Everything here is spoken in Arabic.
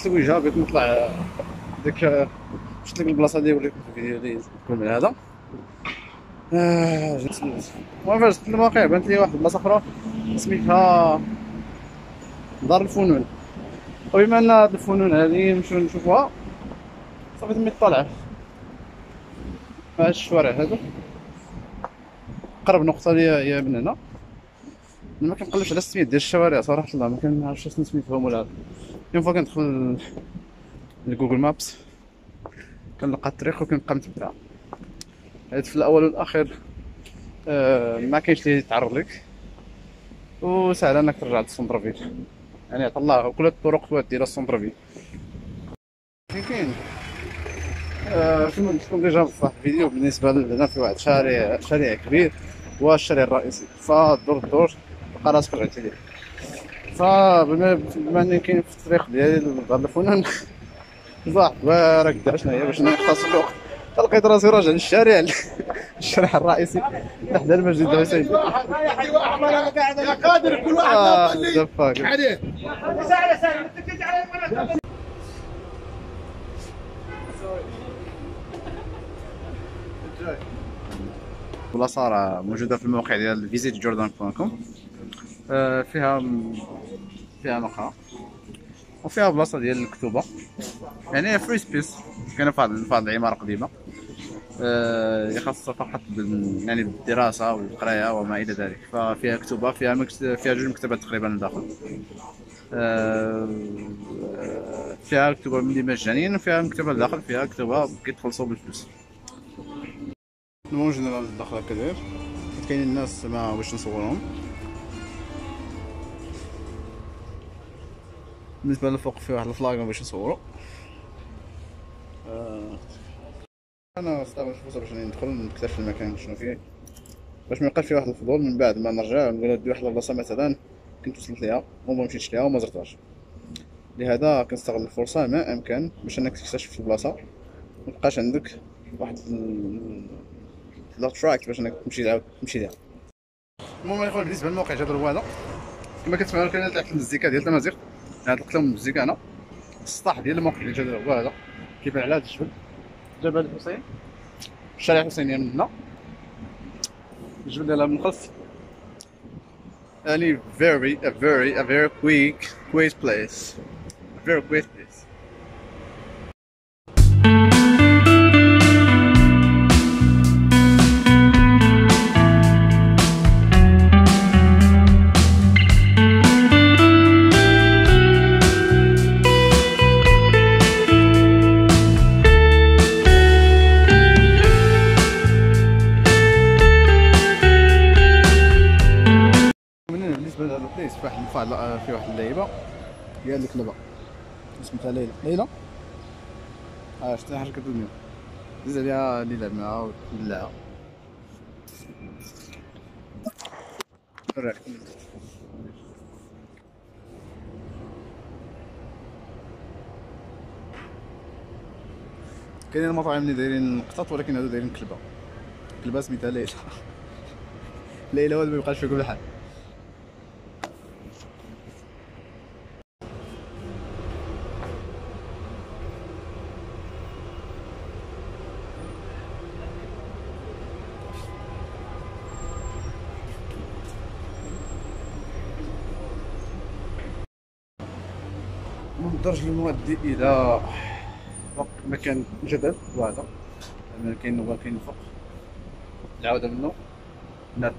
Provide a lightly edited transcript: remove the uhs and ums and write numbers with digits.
التويجه بغيت نطلع ديك شفت لك البلاصه اللي وريتك في الفيديو اللي كل من هذا. جيت المهم فاش دخلت الموقع بانت لي واحد البلاصه اخرى سميتها دار الفنون، وبما ان هاد الفنون هادي نمشيو نشوفوها صافي تمي طالع هاد الشوارع هادو. قرب نقطه ليا هي من هنا. ما كنقلبش على السميت ديال الشوارع صراحه، الله ما كنعرفش شنو سميتهم ولا اون فوا كندخل لجوجل مابس كنلقى الطريق وكنبقى متبع. هاد في الاول والاخير ما كاينش اللي يتعرض لك، وسهل انك ترجع للسونتر فيل، يعني عطا الله كل الطرق تودي الى السونتر فيل. كاين شكون ديجا في واحد الفيديو بالنسبه لهنا في واحد شارع كبير هو الشارع الرئيسي، فدور تلقى راسك رجعتي ليه. فبما اني كاين في الطريق ديالي لدار الفنون واحد واعره كدا شنو هي باش نختصر الوقت، لقيت راسي راجع للشارع الشارع الرئيسي حدا المسجد الحسين. انا قاعد انا قادر كل واحد دفاك عليه بلاصه راه موجوده في الموقع ديال visitjordan.com. فيها مقهى وفيها بلاصه ديال الكتوبه، يعني فري سبيس كاينه في هاد العماره قديمه اللي خاصه فقط يعني بالدراسه والقرايه وما الى ذلك. ففيها كتبه، فيها جوج مكتبات تقريبا لداخل. فيها كتبه اللي مجانيا وفيها مكتبه لداخل فيها كتبه كيتخلصوا بالفلوس. المهم جينا لداخل هكا داير، كاينين الناس ما باش نصورهم. بالنسبه للفوق فيه واحد الفلاغ باش نصورو. انا استعمل الفرصه باش ندخل نكتشف المكان شنو فيه باش ما يبقاش فيه واحد الفضول من بعد ما نرجع نقول هادي واحد البلاصه مثلا كنت وصلت ليها وما مشيتش ليها وما زرتهاش. لهذا كنستغل الفرصه ما امكن باش انك تكتشف البلاصه متبقاش عندك واحد الاتراكت باش انك تمشي ليها. المهم اخويا بالنسبه للموقع جدول هو هذا كما كتسمعوا كاين تحت المزيكا ديال التمازيغ. هاد القلم المزيكا هنا السطح ديال الموقع ديال جدول هو هذا كيبان على هذا الجبل، جبل الحسين، الشارع الحسينية من هنا، الجبل ديالها من الخلف. يعني a very quiet place. A very quiet place. بالنسبه لهذا البليس في واحد اللعيبه ديال الكلبه اسمها ليلى. شتي حاجه كدوزني ديز عليها اللي يلعب معاها ويدلعها. نوريك كاينين المطاعم اللي دايرين قطط ولكن هادو دايرين كلبه سميتها ليلى. ليلى هو اللي ميبقاش فيكم الحال. من الدرج المؤدي الى مكان جبل وهذا كاين فوق العوده منه ناد